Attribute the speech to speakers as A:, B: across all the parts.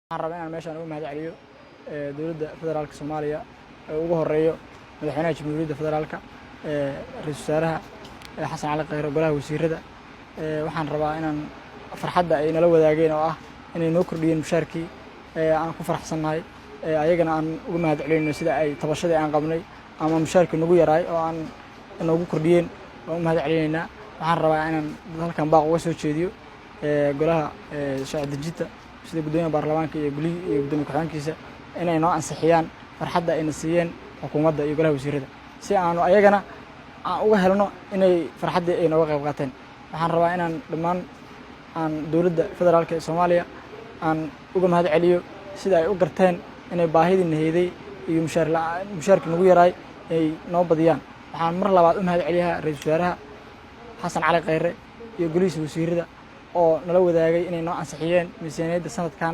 A: waxaan rabaa inaan meeshaan uga mahadceliyo dowladda federaalka Soomaaliya oo ugu horeeyo madaxweynaha jamhuuriyadda federaalka ra'iisul wasaaraha Xasan Cali Khayre golaha wasiirada waxaan rabaa inaan farxadda ay nala wadaageen oo ah inay noo kordhiyeen mushaarkii aan ku faraxsanahay ayagana aan uga mahadcelino sida ay tabashadii aan qabnay ama mushaarkii nagu yaraay oo aan noogu kordhiyeen oo mahadcelinaynaa waxaan rabaa inaan halkan baaq uga soo jeediyo golaha shacab dejinta sida gudoomiyaha baarlamaanka iyo gudoomiye ku-xigeenkiisa inay noo ansixiyaan farxadda ayna siiyeen xukuumadda iyo golaha wasiirada si aanu ayagana aan uga helno inay farxaddii ay nooga qayb qaateen waxaan rabaa inaan dhammaan aan dowladda federaalka ee Soomaaliya aan uga mahadceliyo sida ay u garteen inay baahidii naheeday iyo mushaarkii nagu yaraay ay noo badiyaan waxaan mar labaad u mahadceliyaa ra'iisul wasaaraha Xasan Cali Khayre iyo golihiisa wasiirada oo nala wadaagay inay noo ansixiyeen miisaaniyadda sanadkan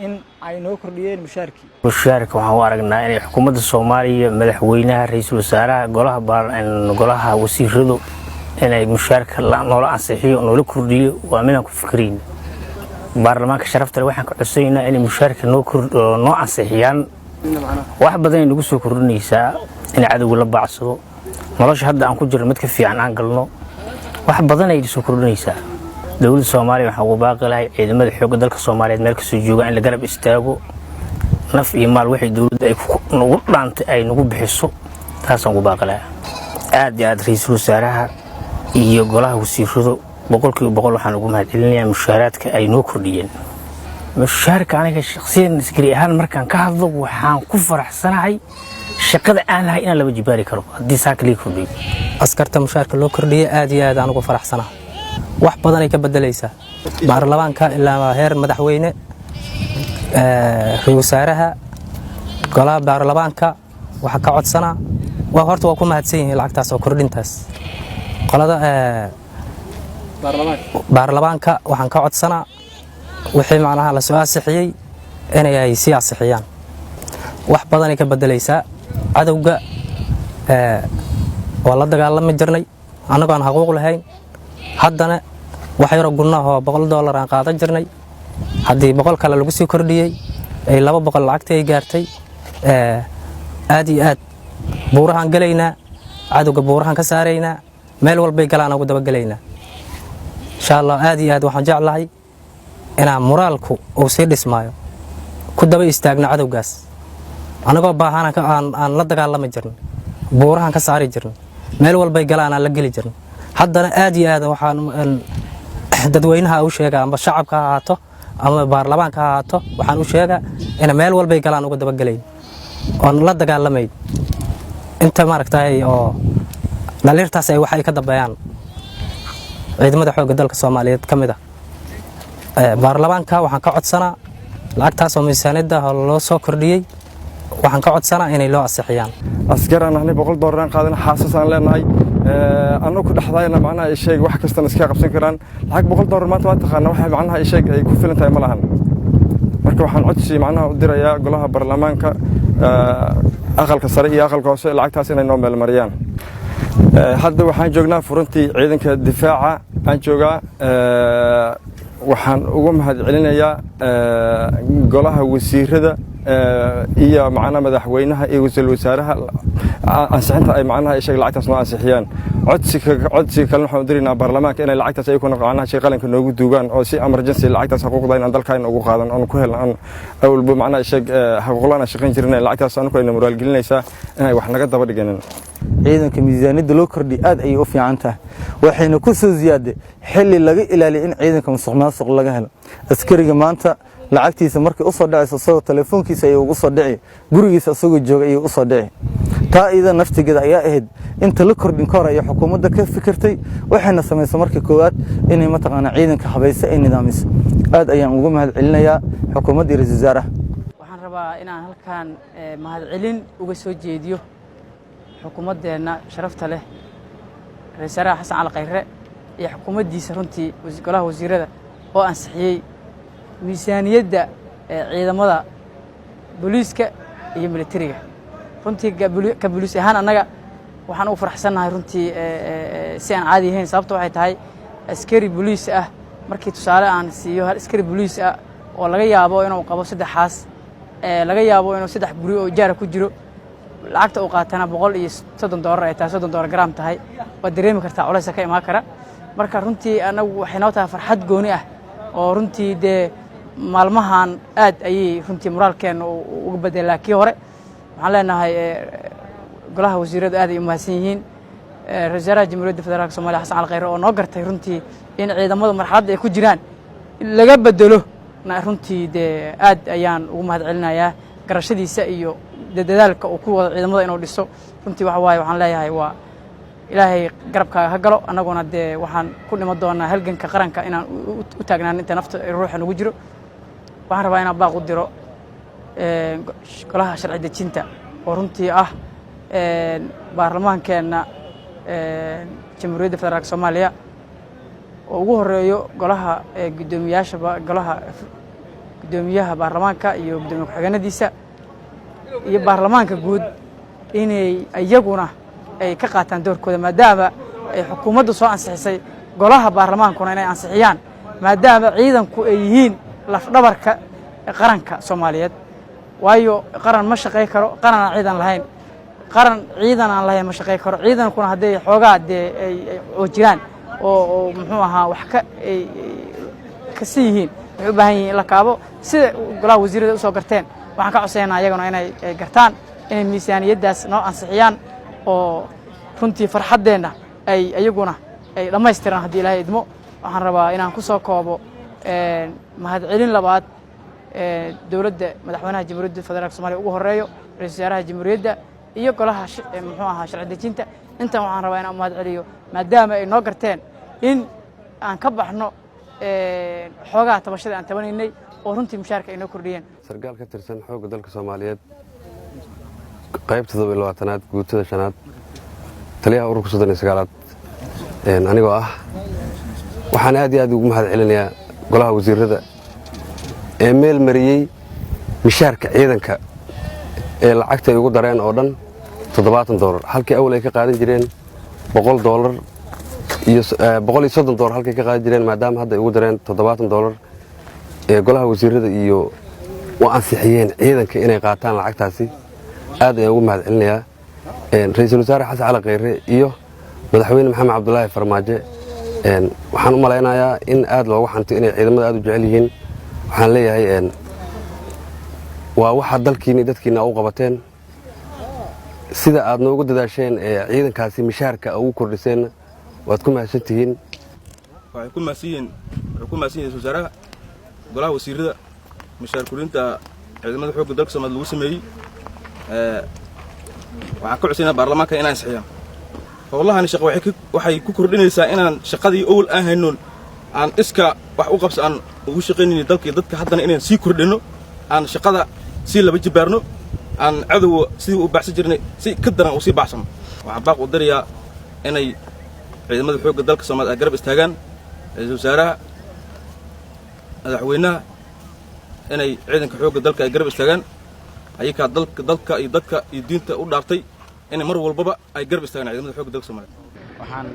A: in ay noo kordhiyeen mushaarka
B: waxaan u aragnaa inay xukuumadda Soomaaliya madaxweynaha ra'iisul wasaaraha golaha wasiiradu inay mushaarka noola ansixiyo noola kordhiyo waa midaan ku fikireen baarlamaanka sharafta waxaan ka codsaynaa inay mushaarka noo ansixiyaan wax badan ay nagu soo kordhinaysaa in cadawga la baacsado nolosha hadda aan ku jirno mid ka fiican aan galno wax badan ay soo kordhinaysaa dowladda Soomaaliya waxa uu baaqi lahay ciidamada xoogga dalka Soomaaliyeed meel ka soo jooga in la garab istaago naf iyo maal wixii dowladda ay nagu dhaantay ay nagu bixiso taasaan ugu baaqi lahaa aad iyo aad ra'iisul wasaaraha iyo golaha wasiiradu boqolkiiba boqol waxaan ugu mahadcelinayaa mushaaraadka ay noo kordhiyeen mushaarka aniga shakhsiyan iskari ahaan markaan ka hadlo waxaan ku faraxsanahay shaqada aan lahay inaan laba jibaari karo haddii saaka lii kordhiyo
C: askarta mushaarka loo kordhiyay aad iyo aad aan ugu faraxsanahay wax badan ay ka bedelaysaa baarlamaanka ilaa heer madaxweyne ra'iisul wasaaraha golaha baarlamaanka waxa ka codsanaa horta waa ku mahadsan yihiin lacagtaas oo kordhintaas qolada baarlamaanka waxaan ka codsanaa wixii macnaha la soo ansixiyay inay ay sii ansixiyaan wax badan ay ka bedelaysaa cadawga waa la dagaalami jirnay annagoo aan xuquuq lahayn haddana wax yar oo gunnaah oo $100 aan qaadan jirnay haddii 100 kale lagu sii kordhiyay ay 200 lacagtii ay gaartay aad iyo aad buurahan galaynaa cadawga buurahan ka saaraynaa meel walbay galaan ugu daba galaynaa insha Allah aad iyo aad waxaan jeclahay inaan moraalku uu sii dhismaayo ku daba istaagna cadawgaas anagoo baahan aan la dagaalami jirnay buurahan ka saari jirnay meel walbay galaan aan la gali jirnay haddana aad iyo aad waxaan dadweynaha u sheegaa amba shacabka ha ahaato ama baarlamaanka ha ahaato waxaan u sheegaa in meel walbay galaan uga daba galayn oo la dagaalamay inta maaragtay oo dhaliirtaas ay wax ay ka dambeeyaan ciidamada xoogga dalka Soomaaliyeed kamid ah baarlamaanka waxaan ka codsanaa lacagtaas oo miisaaniyadda loo soo kordhiyay waxaan ka codsanaa inay loo ansixiyaan
D: askar aan ahnay $100 aan qaadan xaasas aan leenahay anoo ku dhaxdayna macnaha ay sheeg wax kasta iska qabsan karaan lacag $100 maanta waa taqaana waxa macnaha ay sheeg ay ku filan tahay ma lahan marka waxaan codsi macnaha u dirayaa golaha baarlamaanka aqalka sare iyo aqalka hoose lacagtaas inay noo meel mariyaan hadda waxaan joognaa furuntii ciidanka difaaca aan joogaa waxaan ugu mahadcelinayaa golaha wasiirada iyo macnaha madaxweynaha iyo ra'iisul wasaaraha ansixinta ay macnaha ay sheeg lacagtaas noo ansixiyaan codsiga kale waxaan u dirnaa baarlamaanka inay lacagtaas ay ku noqdaan shay qalanka noogu duugaan oo si emergency lacagtaas xuquuqda in dalkayna ugu qaadan oo ku helaan awalba macnaha sheeg xuquuqlana shaqayn jirnay lacagtaas aan ku moraal gelinaysa inay wax naga daba dhiganin
E: ciidanka miisaaniyadda loo kordhiyay aad ay u fiican tahay waxayna ku soo ziyaaday xilli laga ilaaliyo in ciidanka musuqmaasuq laga helo askariga maanta lacagtiisa markii u soo dhacayso soo telefoonkiisa ay ugu soo dhici gurigiisa asagoo jooga ay u soo dhici taa iyada naftigeeda ayaa ahayd inta la kordhin karo ay xukuumadda ka fikirtay waxayna sameysay markii koowaad inay mataqaana ciidanka habayso ay nidaamiso aad ayaan ugu mahadcelinayaa xukuumadda iyo ra'iisul wasaaraha
A: waxaan rabaa inaan halkan mahadcelin uga soo jeediyo xukuumaddeena sharafta leh ra'iisul wasaaraha Xasan Cali Khayre iyo xukuumaddiisa runtii golaha wasiirada oo ansixiyay miisaaniyadda ciidamada booliiska iyo militariga runtii ka booliis ahaan annaga waxaan u faraxsanahay runtii si aan caadi ahayn sababtoo waxay tahay askari booliis ah markii tusaale aan siiyo hal askari booliis ah oo laga yaabo inuu qabo 3 xaas laga yaabo inuu 3 guri oo ijaar ku jiro lacagta uu qaatana $130 ay tahay $30 gram tahay waa dareemi kartaa culays ka imaan kara marka runtii anagu waxay noo tahay farxad gooni ah oo runtii de maalmahan aad ayay runtii moraalkeen uga bedelaa kii hore waxaan leenahay golaha wasiirada aad ay u mahadsan yihiin ra'iisul jamhuuriyadda federaalka Soomaaliya Xasan Cali Khayre oo noo gartay runtii in ciidamada marxaladda ay ku jiraan laga bedelo runtii de aad ayaan ugu mahad celinayaa garashadiisa iyo dadaalka uu ku wada ciidamada inuu dhiso runtii waxa waaye waxaan leeyahay waa ilaahay garabkaaga ha galo annaguna de waxaan ku dhimo doonaa halganka qaranka inaan u taagnaan inta nafta ruuxa nagu jiro waxaan rabaa inaan baaq u diro golaha sharci dejinta oo runtii ah baarlamaankeena jamhuuriyadda federaalka Soomaaliya oo ugu horeeyo golaha gudoomiyaha baarlamaanka iyo gudoomiye ku-xigeenadiisa iyo baarlamaanka guud inay iyaguna ay ka qaataan doorkooda maadaama ay xukuumaddu soo ansixisay golaha baarlamaankuna inay ansixiyaan maadaama ciidanku ay yihiin lafdhabarka qaranka Soomaaliyeed waayo qaran ma shaqeey karo qaran aan ciidan lahayn qaran ciidan aan lahayn ma shaqeey karo ciidankuna haday xoogaa ay jiraan oo muxuu ahaa wax ka siihiin wuxuu baahan yahay la kaabo sida golaha wasiirada u soo garteen waxaan ka codsanaynaa iyaguna inay gartaan inay miisaaniyadaas noo ansixiyaan oo runtii farxadeena ay iyaguna ay dhameystiraan haddii Ilaahay idmo waxaan rabaa inaan ku soo koobo mahad celin labaad dawladda madaxweynaha jamhuuriyadda federaalka Soomaaliya ugu horeeyo ra'iisul wasaaraha jamhuuriyadda iyo golaha muxuu ahaa sharci dejinta inta waxaan rabaa inaan mahad celiyo maadaama ay noo garteen in aan ka baxno xoogaa tabashada aan tabanaynay oo runtii mushaarka ay noo kordhiyeen
F: sargaal ka tirsan xoogga dalka Soomaaliyeed qaybta 27aad guutada 5aad taliyaha ururka 39aad anigoo ah waxaan aad iyo aad ugu mahad celinayaa golaha wasiirada ee meel mariyay mushaarka ciidanka ee lacagta ay ugu dareen oo dhan $70 halkii awal ay ka qaadan jireen $100 iyo $130 halkii ka qaadan jireen maadaama hadda ay ugu dareen $70 ee golaha wasiirada iyo waa ansixiyeen ciidanka inay qaataan lacagtaasi aad ayaan ugu mahad celinayaa ra'iisul wasaare Xasan Cali Khayre iyo madaxweyne Maxamed Cabdullaahi Farmaajo waxaan u maleynayaa in aad loogu xanto inay ciidamada aad u jecel yihiin waxaan leeyahay waa waxa dalkiina dadkiina u qabateen sida aad noogu dadaasheen ciidankaasi mishaarka ugu kordhiseen waad ku mahadsantihiin
G: waxay ku mahadsiin wasaaraha golaha wasiirada mishaar kulinta ciidamada xoogga dalka Soomaaliya lagu sameeyay waxaan ka codsanaa baarlamaanka inaan ansixiyaan howlahan shaqo waxay ku kordhinaysaa inaan shaqadii awal aan hayno aan iska wax u qabsan ugu shaqeynayno dadka haddana inaan sii kordhino aan shaqada si laba jibaarno aan cadow sidii u baxsan jirnay si ka daran u sii baxsan waxaan baaq u dariyaa inay ciidamada xoogga dalka Soomaaliya garab istaagaan ra'iisul wasaaraha madaxweynaha inay ciidanka xoogga dalka ay garab istaagaan ayaga dalka iyo dadka iyo diinta u dhaartay in mar walbaba ay garab istaagaan ciidamada xoogga dalka Soomaaliya
H: waxaan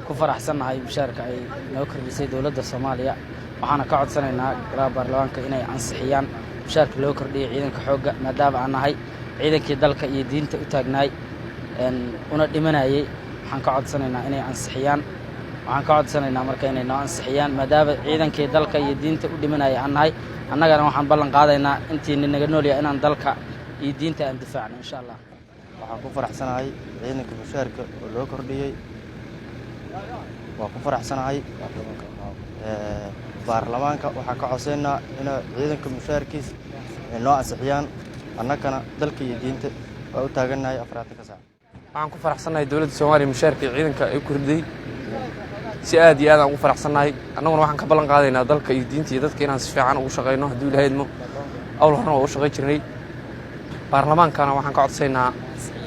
H: ku faraxsanahay mushaarka ay noo kordhisay dawladda Soomaaliya waxaana ka codsanaynaa golaha baarlamaanka inay ansixiyaan mushaarka loo kordhiyay ciidanka xoogga maadaama aan nahay ciidankii dalka iyo diinta u taagnaay una dhimanayay waxaan ka codsanaynaa inay ansixiyaan waxaan ka codsanaynaa marka inay noo ansixiyaan maadaama ciidankii dalka iyo diinta u dhimanayay aan nahay annagana waxaan ballan qaadaynaa intii naga nool yahay inaan dalka iyo diinta aan difaacno insha Allah
I: waxaan ku faraxsanahay ciidanka mushaarka oo loo kordhiyay waa ku faraxsanahay baarlamaanka waxaan ka codsaynaa in ciidanka mushaarkiisa ay noo ansixiyaan annagana dalka iyo diinta waa u taagannahay 40 saac
J: waxaan ku faraxsanahay dawladda Soomaaliya mushaarka ciidanka ay kordhiyay si aad iyo aad aan ugu faraxsanahay annaguna waxaan ka ballan qaadaynaa dalka iyo diinta iyo dadka inaan si fiican ugu shaqeyno haddii Ilaahay idmo awal horena waa u shaqeyn jirnay baarlamaankana waxaan ka codsaynaa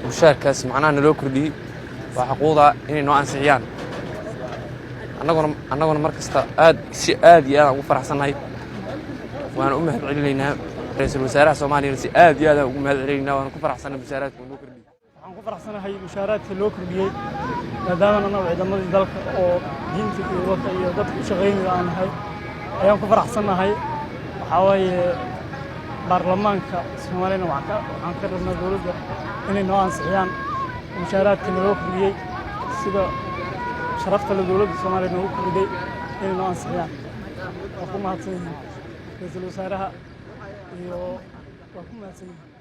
J: mushaarkaas macnaha naloo kordhiyay waa xuquuqda inay noo ansixiyaan annaguna markasta si aad iyo aad aan ugu faraxsanahay waana u mahad celinaynaa ra'iisul wasaaraha Soomaaliya si aad iyo aad aan ugu mahad celinaynaa waana ku faraxsanahay mushaaraadka loo kordhiyay
A: waxaan ku faraxsanahay mushaaraadka loo kordhiyay maadaama annagu ciidamadii dalka oo diinta iyo dadka u shaqeynaya aan nahay ayaan ku faraxsanahay waxaa waaye baarlamaanka soomaaliyana waxaan ka rabnaa dowladda inay noo ansixiyaan mushaaraadka naloo kordhiyey sida sharafta le dowladda soomaaliya noogu kordhiday inay noo ansixiyaan waa ku mahadsan yihiin ra-iisul wasaaraha iyo waa ku mahadsan yihiin